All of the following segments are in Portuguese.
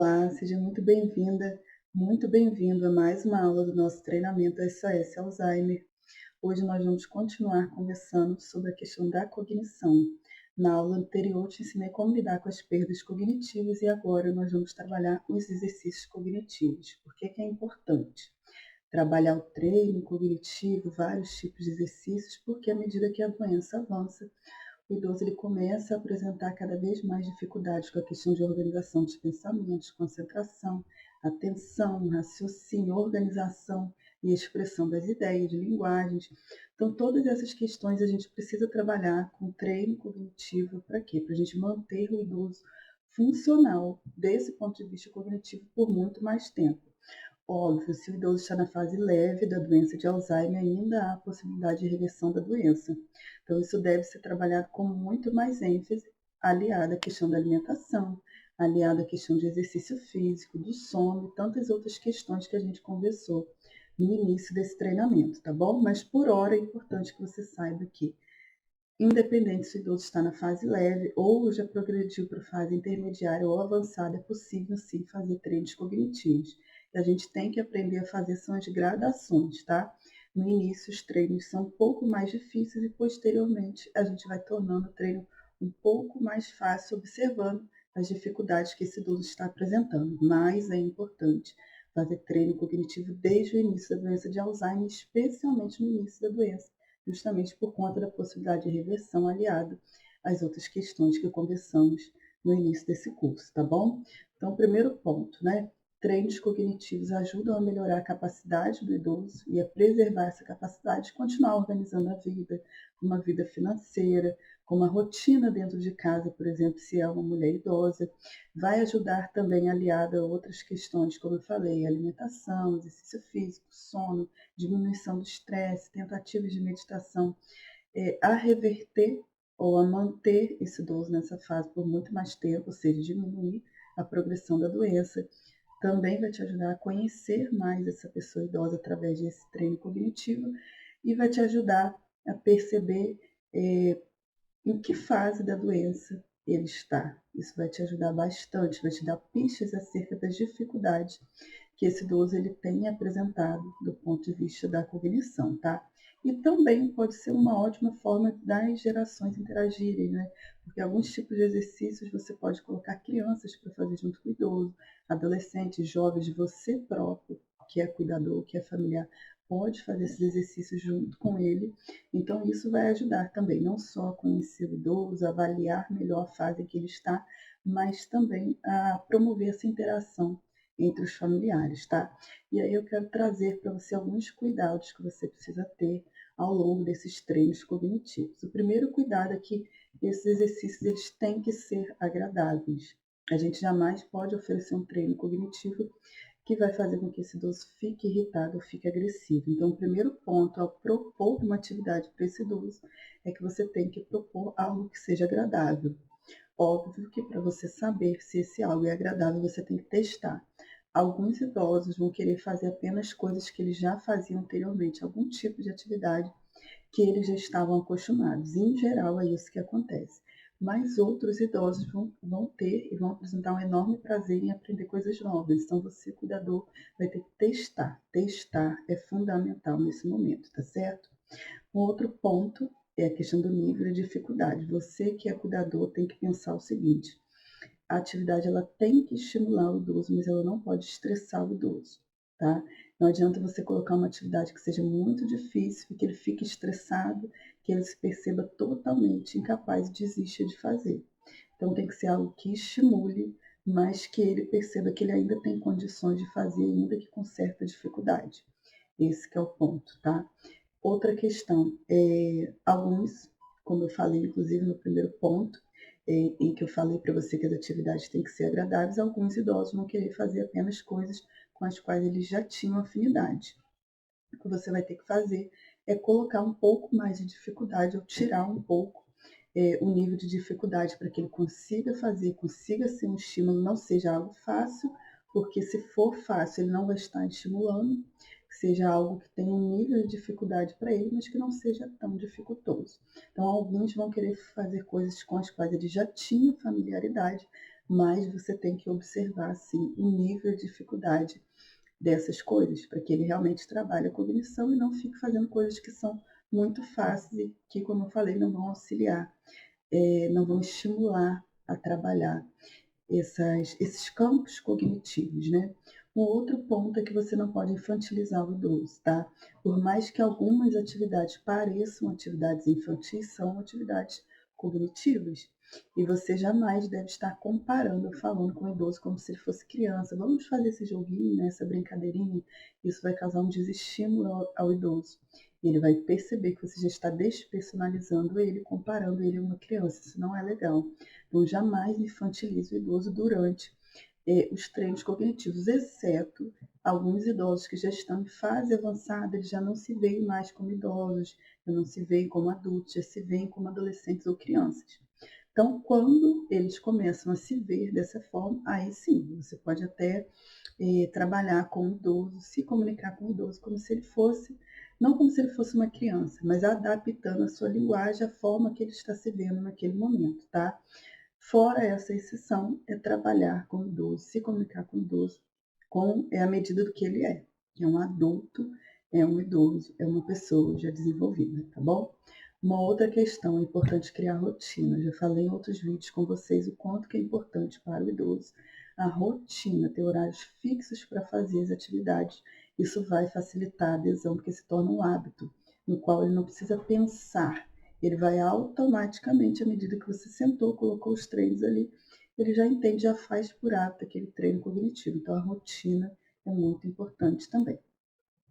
Olá, seja muito bem-vinda, muito bem-vindo a mais uma aula do nosso treinamento SOS Alzheimer. Hoje nós vamos continuar conversando sobre a questão da cognição. Na aula anterior, te ensinei como lidar com as perdas cognitivas e agora nós vamos trabalhar os exercícios cognitivos. Por que é importante? Trabalhar o treino cognitivo, vários tipos de exercícios, porque à medida que a doença avança, o idoso ele começa a apresentar cada vez mais dificuldades com a questão de organização dos pensamentos, concentração, atenção, raciocínio, organização e expressão das ideias, de linguagens. Então, todas essas questões a gente precisa trabalhar com treino cognitivo para quê? Para a gente manter o idoso funcional desse ponto de vista cognitivo por muito mais tempo. Óbvio, se o idoso está na fase leve da doença de Alzheimer, ainda há possibilidade de reversão da doença. Então, isso deve ser trabalhado com muito mais ênfase, aliado à questão da alimentação, aliado à questão de exercício físico, do sono e tantas outras questões que a gente conversou no início desse treinamento, tá bom? Mas por hora é importante que você saiba que, independente se o idoso está na fase leve ou já progrediu para a fase intermediária ou avançada, é possível sim fazer treinos cognitivos. E a gente tem que aprender a fazer são as gradações, tá? No início, os treinos são um pouco mais difíceis e posteriormente a gente vai tornando o treino um pouco mais fácil, observando as dificuldades que esse idoso está apresentando. Mas é importante fazer treino cognitivo desde o início da doença de Alzheimer, especialmente no início da doença, justamente por conta da possibilidade de reversão aliada às outras questões que conversamos no início desse curso, tá bom? Então, primeiro ponto, né? Treinos cognitivos ajudam a melhorar a capacidade do idoso e a preservar essa capacidade de continuar organizando a vida, uma vida financeira, com uma rotina dentro de casa, por exemplo, se é uma mulher idosa. Vai ajudar também aliada a outras questões, como eu falei, alimentação, exercício físico, sono, diminuição do estresse, tentativas de meditação, a reverter ou a manter esse idoso nessa fase por muito mais tempo, ou seja, diminuir a progressão da doença. Também vai te ajudar a conhecer mais essa pessoa idosa através desse treino cognitivo e vai te ajudar a perceber em que fase da doença ele está. Isso vai te ajudar bastante, vai te dar pistas acerca das dificuldades que esse idoso ele tem apresentado do ponto de vista da cognição, tá? E também pode ser uma ótima forma das gerações interagirem, né? Porque alguns tipos de exercícios você pode colocar crianças para fazer junto com o idoso, adolescentes, jovens, você próprio, que é cuidador, que é familiar, pode fazer esses exercícios junto com ele. Então, isso vai ajudar também, não só a conhecer o idoso, avaliar melhor a fase em que ele está, mas também a promover essa interação entre os familiares, tá? E aí eu quero trazer para você alguns cuidados que você precisa ter ao longo desses treinos cognitivos. O primeiro cuidado é que esses exercícios eles têm que ser agradáveis. A gente jamais pode oferecer um treino cognitivo que vai fazer com que esse idoso fique irritado ou fique agressivo. Então, o primeiro ponto ao propor uma atividade para esse idoso é que você tem que propor algo que seja agradável. Óbvio que para você saber se esse algo é agradável, você tem que testar. Alguns idosos vão querer fazer apenas coisas que eles já faziam anteriormente, algum tipo de atividade que eles já estavam acostumados. Em geral, é isso que acontece. Mas outros idosos vão ter e vão apresentar um enorme prazer em aprender coisas novas. Então, você, cuidador, vai ter que testar. Testar é fundamental nesse momento, tá certo? Um outro ponto é a questão do nível de dificuldade. Você, que é cuidador, tem que pensar o seguinte: a atividade ela tem que estimular o idoso, mas ela não pode estressar o idoso, tá? Não adianta você colocar uma atividade que seja muito difícil, que ele fique estressado, que ele se perceba totalmente incapaz e desista de fazer. Então tem que ser algo que estimule, mas que ele perceba que ele ainda tem condições de fazer, ainda que com certa dificuldade. Esse que é o ponto, tá? Outra questão, alguns, como eu falei, inclusive no primeiro ponto, em que eu falei para você que as atividades têm que ser agradáveis, alguns idosos vão querer fazer apenas coisas com as quais eles já tinham afinidade. O que você vai ter que fazer é colocar um pouco mais de dificuldade ou tirar um pouco o nível de dificuldade para que ele consiga fazer, consiga ser um estímulo, não seja algo fácil, porque se for fácil ele não vai estar estimulando, que seja algo que tenha um nível de dificuldade para ele, mas que não seja tão dificultoso. Então, alguns vão querer fazer coisas com as quais eles já tinham familiaridade, mas você tem que observar, assim, o nível de dificuldade dessas coisas, para que ele realmente trabalhe a cognição e não fique fazendo coisas que são muito fáceis e que, como eu falei, não vão auxiliar, não vão estimular a trabalhar esses campos cognitivos, né? Um outro ponto é que você não pode infantilizar o idoso, tá? Por mais que algumas atividades pareçam atividades infantis, são atividades cognitivas. E você jamais deve estar comparando, falando com o idoso como se ele fosse criança. Vamos fazer esse joguinho, né, essa brincadeirinha. Isso vai causar um desestímulo ao idoso. Ele vai perceber que você já está despersonalizando ele, comparando ele a uma criança. Isso não é legal. Então, jamais infantilize o idoso durante os treinos cognitivos, exceto alguns idosos que já estão em fase avançada, eles já não se veem mais como idosos, já não se veem como adultos, já se veem como adolescentes ou crianças. Então, quando eles começam a se ver dessa forma, aí sim, você pode até trabalhar com o idoso, se comunicar com o idoso como se ele fosse, não como se ele fosse uma criança, mas adaptando a sua linguagem à forma que ele está se vendo naquele momento, tá? Fora essa exceção, é trabalhar com o idoso, se comunicar com o idoso, à medida do que ele é. É um adulto, é um idoso, é uma pessoa já desenvolvida, tá bom? Uma outra questão, é importante criar rotina. Já falei em outros vídeos com vocês o quanto que é importante para o idoso a rotina, ter horários fixos para fazer as atividades. Isso vai facilitar a adesão, porque se torna um hábito, no qual ele não precisa pensar, ele vai automaticamente, à medida que você sentou, colocou os treinos ali, ele já entende, já faz por hábito aquele treino cognitivo. Então, a rotina é muito importante também.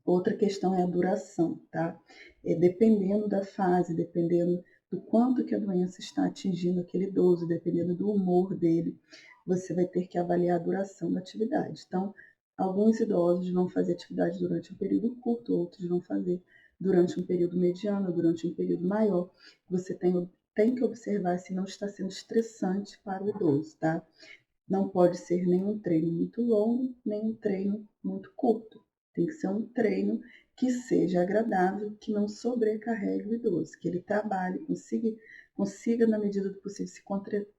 Outra questão é a duração, tá? Dependendo da fase, dependendo do quanto que a doença está atingindo aquele idoso, dependendo do humor dele, você vai ter que avaliar a duração da atividade. Então, alguns idosos vão fazer atividade durante um período curto, outros vão fazer durante um período mediano, durante um período maior. Você tem que observar se não está sendo estressante para o idoso, tá? Não pode ser nem um treino muito longo, nem um treino muito curto. Tem que ser um treino que seja agradável, que não sobrecarregue o idoso, que ele trabalhe, consiga na medida do possível, se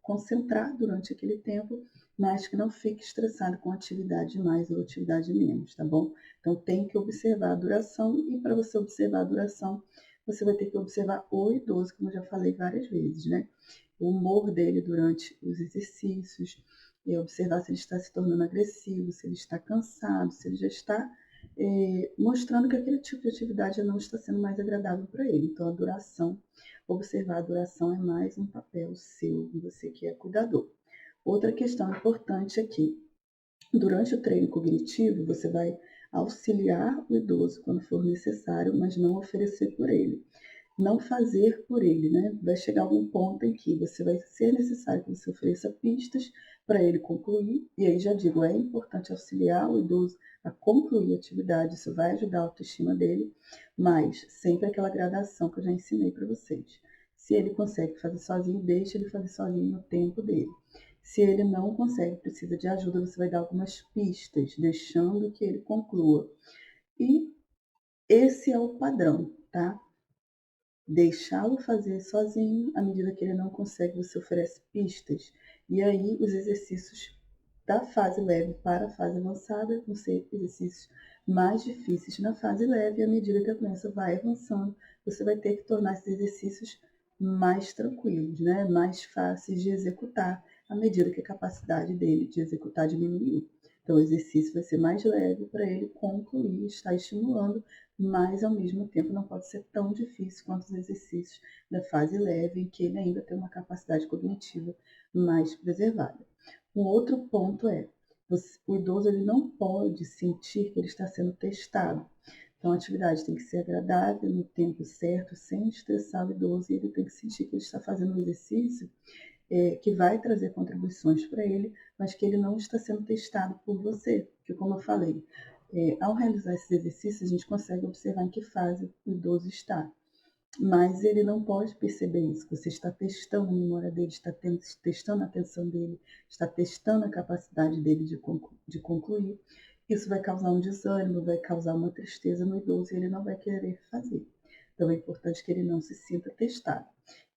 concentrar durante aquele tempo, mas que não fique estressado com atividade mais ou atividade menos, tá bom? Então, tem que observar a duração, e para você observar a duração, você vai ter que observar o idoso, como eu já falei várias vezes, né? O humor dele durante os exercícios, e observar se ele está se tornando agressivo, se ele está cansado, se ele já está mostrando que aquele tipo de atividade já não está sendo mais agradável para ele. Então, a duração, observar a duração é mais um papel seu, de você que é cuidador. Outra questão importante é que, durante o treino cognitivo, você vai auxiliar o idoso quando for necessário, mas não oferecer por ele. Não fazer por ele, né? Vai chegar algum ponto em que você vai ser necessário que você ofereça pistas para ele concluir, e aí já digo, é importante auxiliar o idoso a concluir a atividade, isso vai ajudar a autoestima dele, mas sempre aquela gradação que eu já ensinei para vocês. Se ele consegue fazer sozinho, deixe ele fazer sozinho no tempo dele. Se ele não consegue, precisa de ajuda, você vai dar algumas pistas, deixando que ele conclua. E esse é o padrão, tá? Deixá-lo fazer sozinho, à medida que ele não consegue, você oferece pistas. E aí, os exercícios da fase leve para a fase avançada vão ser exercícios mais difíceis na fase leve, e à medida que a doença vai avançando, você vai ter que tornar esses exercícios mais tranquilos, né? Mais fáceis de executar, à medida que a capacidade dele de executar diminuiu. Então, o exercício vai ser mais leve para ele concluir, estar estimulando, mas ao mesmo tempo não pode ser tão difícil quanto os exercícios da fase leve, em que ele ainda tem uma capacidade cognitiva mais preservada. Um outro ponto é, o idoso ele não pode sentir que ele está sendo testado. Então, a atividade tem que ser agradável, no tempo certo, sem estressar o idoso, e ele tem que sentir que ele está fazendo um exercício que vai trazer contribuições para ele, mas que ele não está sendo testado por você. Porque, como eu falei, ao realizar esses exercícios, a gente consegue observar em que fase o idoso está. Mas ele não pode perceber isso. Você está testando a memória dele, está testando a atenção dele, está testando a capacidade dele de concluir. Isso vai causar um desânimo, vai causar uma tristeza no idoso, e ele não vai querer fazer. Então é importante que ele não se sinta testado.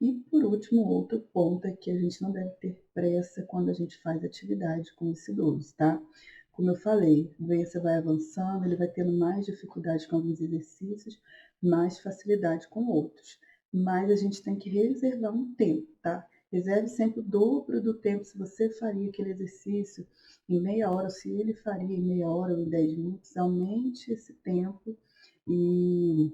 E por último, outro ponto é que a gente não deve ter pressa quando a gente faz atividade com esse idoso, tá? Como eu falei, a doença vai avançando, ele vai tendo mais dificuldade com alguns exercícios, mais facilidade com outros. Mas a gente tem que reservar um tempo, tá? Reserve sempre o dobro do tempo. Se você faria aquele exercício em meia hora, se ele faria em meia hora ou em 10 minutos, aumente esse tempo e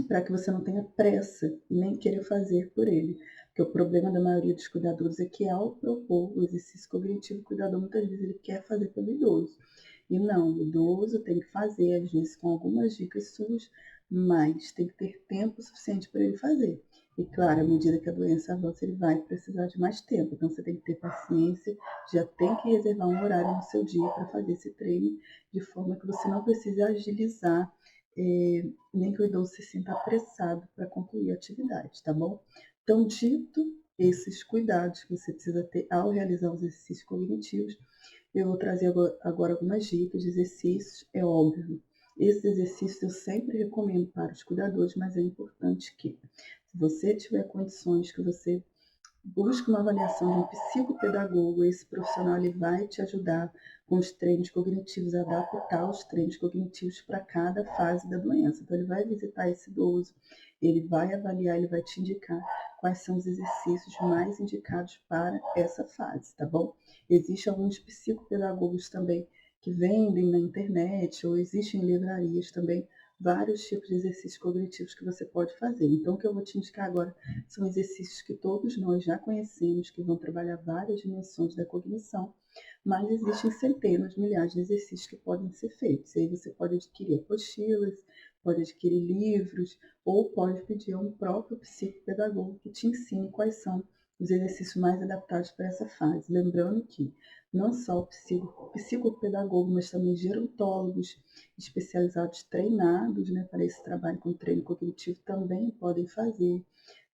para que você não tenha pressa e nem querer fazer por ele. Porque o problema da maioria dos cuidadores é que ao propor o exercício cognitivo, o cuidador muitas vezes ele quer fazer pelo idoso. E não, o idoso tem que fazer, às vezes com algumas dicas suas, mas tem que ter tempo suficiente para ele fazer. E claro, à medida que a doença avança, ele vai precisar de mais tempo. Então você tem que ter paciência, já tem que reservar um horário no seu dia para fazer esse treino, de forma que você não precise agilizar, nem que o idoso se sinta apressado para concluir a atividade, tá bom? Então, dito esses cuidados que você precisa ter ao realizar os exercícios cognitivos, eu vou trazer agora algumas dicas de exercícios. É óbvio, esses exercícios eu sempre recomendo para os cuidadores, mas é importante que, se você tiver condições, que você busque uma avaliação de um psicopedagogo. Esse profissional ele vai te ajudar com os treinos cognitivos, a adaptar os treinos cognitivos para cada fase da doença. Então, ele vai visitar esse idoso, ele vai avaliar, ele vai te indicar quais são os exercícios mais indicados para essa fase, tá bom? Existem alguns psicopedagogos também que vendem na internet, ou existem em livrarias também vários tipos de exercícios cognitivos que você pode fazer. Então, o que eu vou te indicar agora são exercícios que todos nós já conhecemos, que vão trabalhar várias dimensões da cognição, mas existem centenas, milhares de exercícios que podem ser feitos. E aí você pode adquirir apostilas, pode adquirir livros, ou pode pedir a um próprio psicopedagogo que te ensine quais são os exercícios mais adaptados para essa fase. Lembrando que não só o psicopedagogo, mas também gerontólogos especializados, treinados, né, para esse trabalho com treino cognitivo também podem fazer,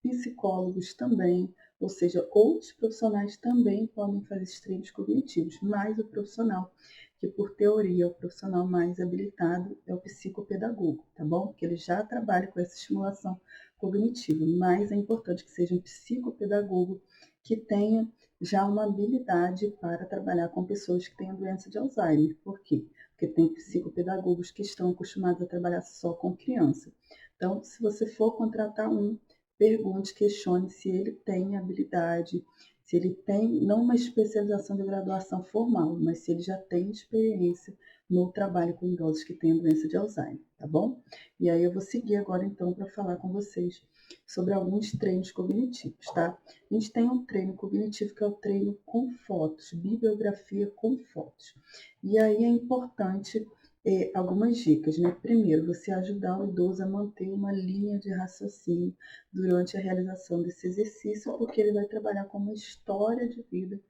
psicólogos também, ou seja, outros profissionais também podem fazer esses treinos cognitivos, mas o profissional que, por teoria, é o profissional mais habilitado é o psicopedagogo, tá bom? Porque ele já trabalha com essa estimulação cognitiva, mas é importante que seja um psicopedagogo que tenha já uma habilidade para trabalhar com pessoas que têm a doença de Alzheimer. Por quê? Porque tem psicopedagogos que estão acostumados a trabalhar só com criança. Então, se você for contratar um, pergunte, questione se ele tem habilidade, se ele tem, não uma especialização de graduação formal, mas se ele já tem experiência no trabalho com idosos que têm a doença de Alzheimer, tá bom? E aí eu vou seguir agora então para falar com vocês sobre alguns treinos cognitivos, tá? A gente tem um treino cognitivo que é o treino com fotos, bibliografia com fotos. E aí é importante algumas dicas, né? Primeiro, você ajudar o idoso a manter uma linha de raciocínio durante a realização desse exercício, porque ele vai trabalhar com uma história de vida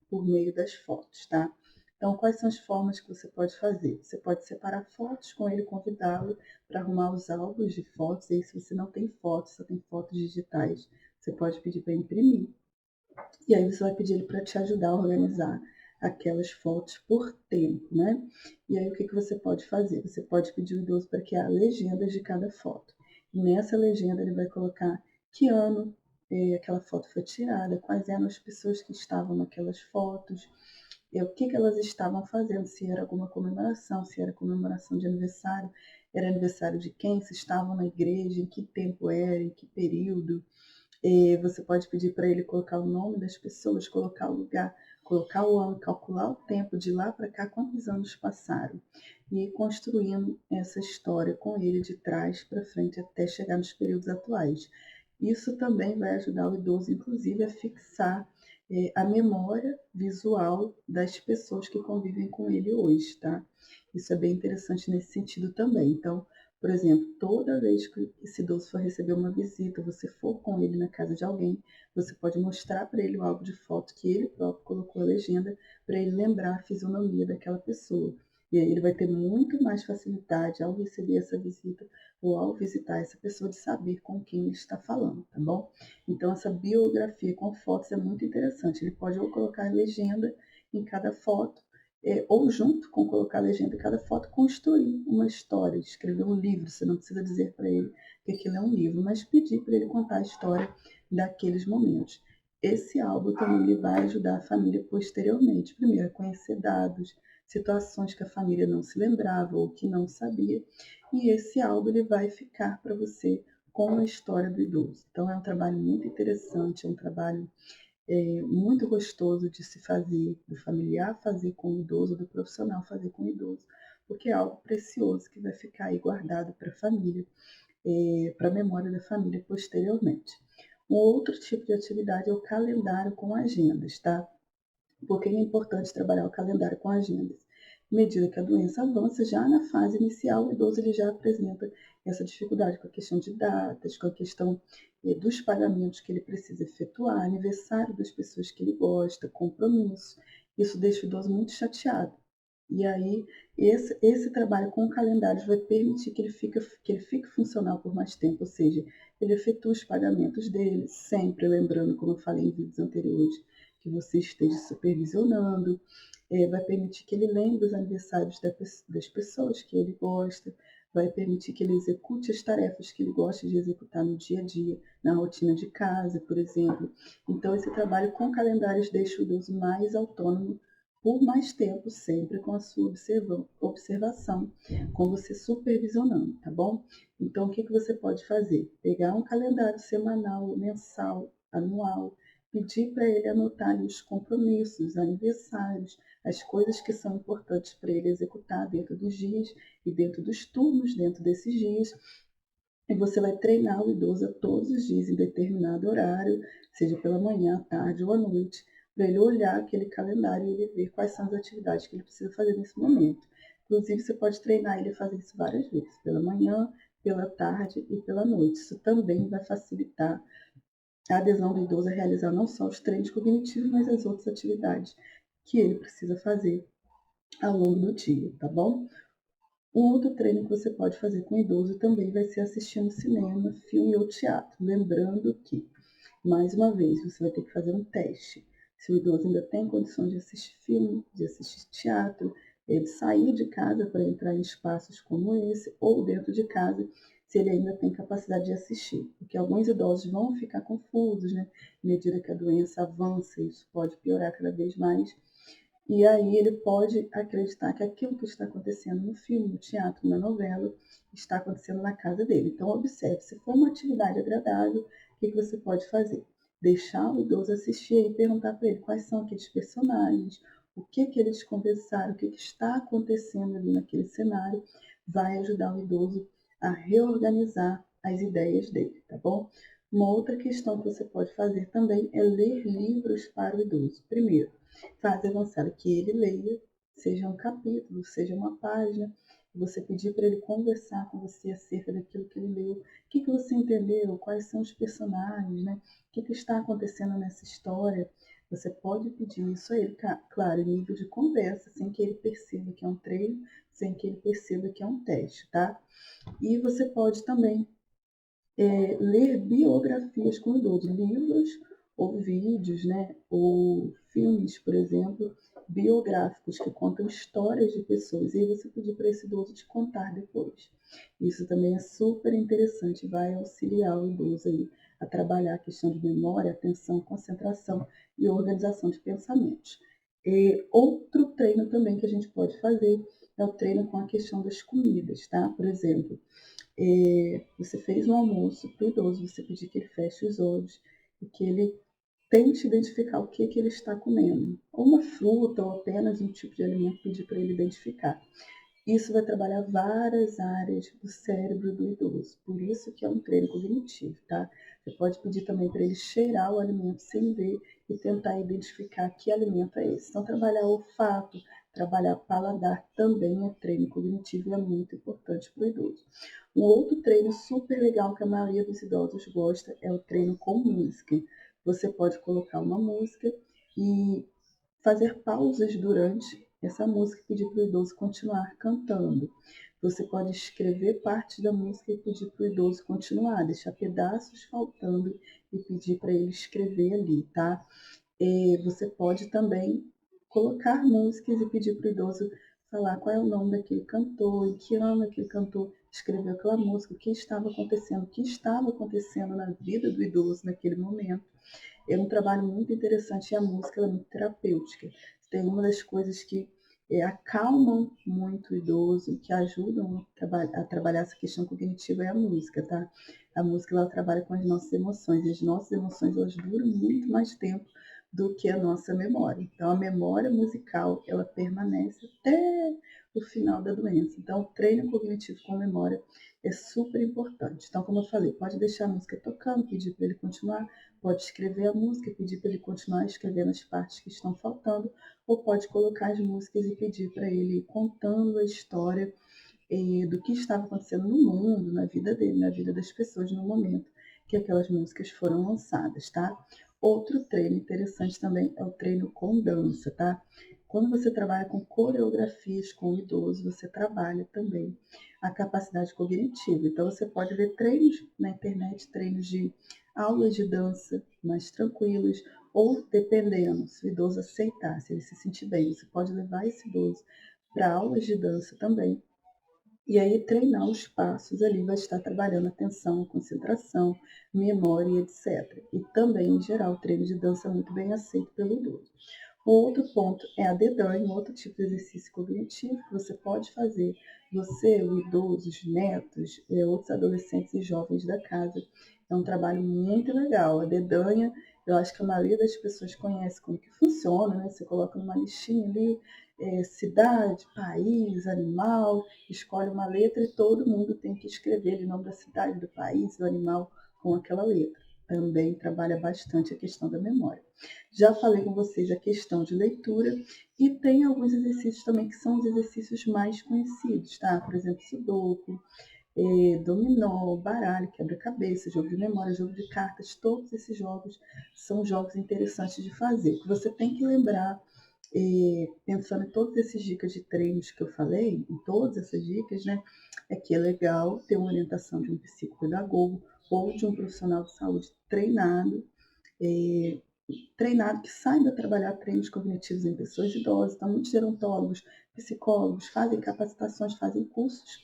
por meio das fotos, tá? Então, quais são as formas que você pode fazer? Você pode separar fotos com ele, convidá-lo para arrumar os álbuns de fotos, e aí se você não tem fotos, só tem fotos digitais, você pode pedir para imprimir. E aí você vai pedir ele para te ajudar a organizar aquelas fotos por tempo, né? E aí o que você pode fazer? Você pode pedir o idoso para criar legendas de cada foto. E nessa legenda ele vai colocar que ano aquela foto foi tirada, quais eram as pessoas que estavam naquelas fotos, o que elas estavam fazendo, se era alguma comemoração, se era comemoração de aniversário, era aniversário de quem, se estavam na igreja, em que tempo era, em que período. Você pode pedir para ele colocar o nome das pessoas, colocar o lugar, colocar o ano, calcular o tempo de lá para cá, quantos anos passaram. E ir construindo essa história com ele de trás para frente até chegar nos períodos atuais. Isso também vai ajudar o idoso, inclusive, a fixar a memória visual das pessoas que convivem com ele hoje, tá? Isso é bem interessante nesse sentido também. Então, por exemplo, toda vez que esse idoso for receber uma visita, você for com ele na casa de alguém, você pode mostrar para ele o álbum de foto que ele próprio colocou a legenda, para ele lembrar a fisionomia daquela pessoa. E aí ele vai ter muito mais facilidade ao receber essa visita ou ao visitar essa pessoa de saber com quem ele está falando, tá bom? Então essa biografia com fotos é muito interessante. Ele pode ou colocar a legenda em cada foto, ou junto com colocar a legenda em cada foto, construir uma história, escrever um livro. Você não precisa dizer para ele que aquilo é um livro, mas pedir para ele contar a história daqueles momentos. Esse álbum também ele vai ajudar a família posteriormente, primeiro, a conhecer dados, situações que a família não se lembrava ou que não sabia, e esse álbum ele vai ficar para você com a história do idoso. Então é um trabalho muito interessante, é um trabalho muito gostoso de se fazer, do familiar fazer com o idoso, do profissional fazer com o idoso, porque é algo precioso que vai ficar aí guardado para a família, para a memória da família posteriormente. Um outro tipo de atividade é o calendário com agendas, tá? Por que é importante trabalhar o calendário com agendas? À medida que a doença avança, já na fase inicial, o idoso ele já apresenta essa dificuldade com a questão de datas, com a questão dos pagamentos que ele precisa efetuar, aniversário das pessoas que ele gosta, compromisso. Isso deixa o idoso muito chateado. E aí, esse trabalho com calendários vai permitir que ele fique funcional por mais tempo, ou seja, ele efetua os pagamentos dele, sempre lembrando, como eu falei em vídeos anteriores, que você esteja supervisionando, vai permitir que ele lembre os aniversários das pessoas que ele gosta, vai permitir que ele execute as tarefas que ele gosta de executar no dia a dia, na rotina de casa, por exemplo. Então, esse trabalho com calendários deixa o idoso mais autônomo por mais tempo, sempre com a sua observação, com você supervisionando, tá bom? Então, o que você pode fazer? Pegar um calendário semanal, mensal, anual, pedir para ele anotar ali os compromissos, os aniversários, as coisas que são importantes para ele executar dentro dos dias e dentro dos turnos, dentro desses dias. E você vai treinar o idoso todos os dias em determinado horário, seja pela manhã, à tarde ou à noite, para ele olhar aquele calendário e ele ver quais são as atividades que ele precisa fazer nesse momento. Inclusive, você pode treinar ele a fazer isso várias vezes, pela manhã, pela tarde e pela noite. Isso também vai facilitar a adesão do idoso a realizar não só os treinos cognitivos, mas as outras atividades que ele precisa fazer ao longo do dia, tá bom? Um outro treino que você pode fazer com o idoso também vai ser assistindo cinema, filme ou teatro. Lembrando que, mais uma vez, você vai ter que fazer um teste. Se o idoso ainda tem condições de assistir filme, de assistir teatro, de sair de casa para entrar em espaços como esse, ou dentro de casa, se ele ainda tem capacidade de assistir. Porque alguns idosos vão ficar confusos, né? À medida que a doença avança, isso pode piorar cada vez mais. E aí ele pode acreditar que aquilo que está acontecendo no filme, no teatro, na novela, está acontecendo na casa dele. Então observe, se for uma atividade agradável, o que você pode fazer? Deixar o idoso assistir e perguntar para ele quais são aqueles personagens, o que eles conversaram, o que está acontecendo ali naquele cenário, vai ajudar o idoso a reorganizar as ideias dele, tá bom? Uma outra questão que você pode fazer também é ler livros para o idoso. Primeiro, fase avançada que ele leia, seja um capítulo, seja uma página, e você pedir para ele conversar com você acerca daquilo que ele leu, o que você entendeu, quais são os personagens, né? O que está acontecendo nessa história. Você pode pedir isso a ele, claro, em nível de conversa, sem que ele perceba que é um treino, sem que ele perceba que é um teste, tá? E você pode também ler biografias com idosos, livros ou vídeos, né, ou filmes, por exemplo, biográficos que contam histórias de pessoas. E aí você pedir para esse idoso te contar depois. Isso também é super interessante, vai auxiliar o idoso aí a trabalhar a questão de memória, atenção, concentração e organização de pensamentos. Outro treino também que a gente pode fazer é o treino com a questão das comidas, tá? Por exemplo, você fez um almoço para o idoso, você pedir que ele feche os olhos e que ele tente identificar o que ele está comendo. Ou uma fruta, ou apenas um tipo de alimento, pedir para ele identificar. Isso vai trabalhar várias áreas do cérebro do idoso. Por isso que é um treino cognitivo, tá? Você pode pedir também para ele cheirar o alimento sem ver e tentar identificar que alimento é esse. Então, trabalhar olfato, trabalhar paladar também é treino cognitivo e é muito importante para o idoso. Um outro treino super legal que a maioria dos idosos gosta é o treino com música. Você pode colocar uma música e fazer pausas durante essa música e pedir para o idoso continuar cantando. Você pode escrever parte da música e pedir para o idoso continuar, deixar pedaços faltando e pedir para ele escrever ali, tá? Você pode também colocar músicas e pedir para o idoso falar qual é o nome daquele cantor, em que ano aquele cantor escreveu aquela música, o que estava acontecendo na vida do idoso naquele momento. É um trabalho muito interessante e a música é muito terapêutica. Tem uma das coisas que acalmam muito o idoso, que ajudam a trabalhar essa questão cognitiva é a música, tá? A música ela trabalha com as nossas emoções, e as nossas emoções elas duram muito mais tempo do que a nossa memória. Então, a memória musical ela permanece até o final da doença. Então, o treino cognitivo com memória é super importante. Então, como eu falei, pode deixar a música tocando, pedir para ele continuar, pode escrever a música e pedir para ele continuar escrevendo as partes que estão faltando, ou pode colocar as músicas e pedir para ele ir contando a história do que estava acontecendo no mundo, na vida dele, na vida das pessoas no momento que aquelas músicas foram lançadas, tá? Outro treino interessante também é o treino com dança, tá? Quando você trabalha com coreografias com o idoso, você trabalha também a capacidade cognitiva. Então, você pode ver treinos na internet, treinos de aulas de dança mais tranquilos, ou dependendo, se o idoso aceitar, se ele se sentir bem, você pode levar esse idoso para aulas de dança também. E aí treinar os passos ali vai estar trabalhando atenção, concentração, memória, etc. E também, em geral, o treino de dança é muito bem aceito pelo idoso. O outro ponto é a dedanha, um outro tipo de exercício cognitivo que você pode fazer, você, o idoso, os netos, outros adolescentes e jovens da casa. É um trabalho muito legal. A dedanha, eu acho que a maioria das pessoas conhece como que funciona, né? Você coloca numa listinha ali, cidade, país, animal, escolhe uma letra e todo mundo tem que escrever o nome da cidade, do país, do animal com aquela letra. Também trabalha bastante a questão da memória. Já falei com vocês a questão de leitura e tem alguns exercícios também que são os exercícios mais conhecidos, tá? Por exemplo, sudoku, dominó, baralho, quebra-cabeça, jogo de memória, jogo de cartas, todos esses jogos são jogos interessantes de fazer. O que você tem que lembrar, pensando em todas essas dicas de treinos que eu falei, em todas essas dicas, né, é que é legal ter uma orientação de um psicopedagogo ou de um profissional de saúde eh, treinado que saiba trabalhar treinos cognitivos em pessoas idosas. Então, muitos gerontólogos, psicólogos fazem capacitações, fazem cursos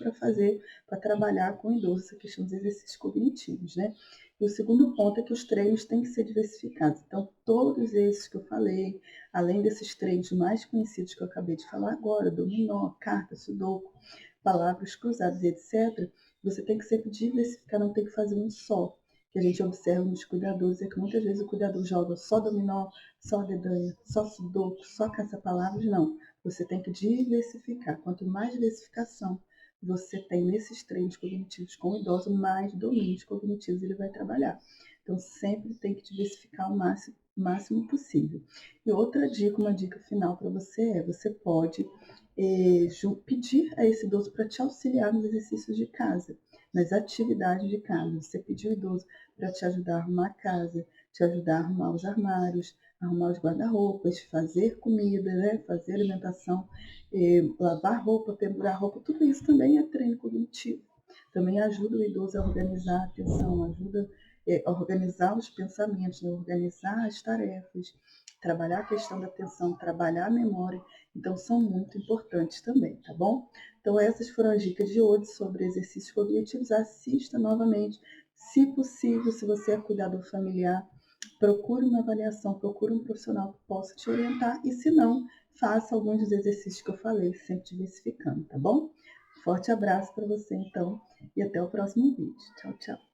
para trabalhar com idosos essa questão dos exercícios cognitivos, né? E o segundo ponto é que os treinos têm que ser diversificados. Então, todos esses que eu falei, além desses treinos mais conhecidos que eu acabei de falar agora, dominó, carta, sudoku, palavras cruzadas, etc., você tem que sempre diversificar, não tem que fazer um só que a gente observa nos cuidadores é que muitas vezes o cuidador joga só dominó, só dedanha, só sudoku, só caça-palavras. Não, você tem que diversificar. Quanto mais diversificação você tem nesses treinos cognitivos com o idoso, mais domínios cognitivos ele vai trabalhar. Então, sempre tem que diversificar o máximo possível. E outra dica, uma dica final para você é, você pode pedir a esse idoso para te auxiliar nos exercícios de casa, nas atividades de casa. Você pediu o idoso para te ajudar a arrumar a casa, te ajudar a arrumar os armários, arrumar os guarda-roupas, fazer comida, né? Fazer alimentação, lavar roupa, pendurar roupa, tudo isso também é treino cognitivo. Também ajuda o idoso a organizar a atenção, ajuda a organizar os pensamentos, né? Organizar as tarefas, trabalhar a questão da atenção, trabalhar a memória. Então, são muito importantes também, tá bom? Então, essas foram as dicas de hoje sobre exercícios cognitivos. Assista novamente. Se possível, se você é cuidador familiar, procure uma avaliação, procure um profissional que possa te orientar. E se não, faça alguns dos exercícios que eu falei, sempre diversificando, tá bom? Forte abraço para você, então, e até o próximo vídeo. Tchau, tchau.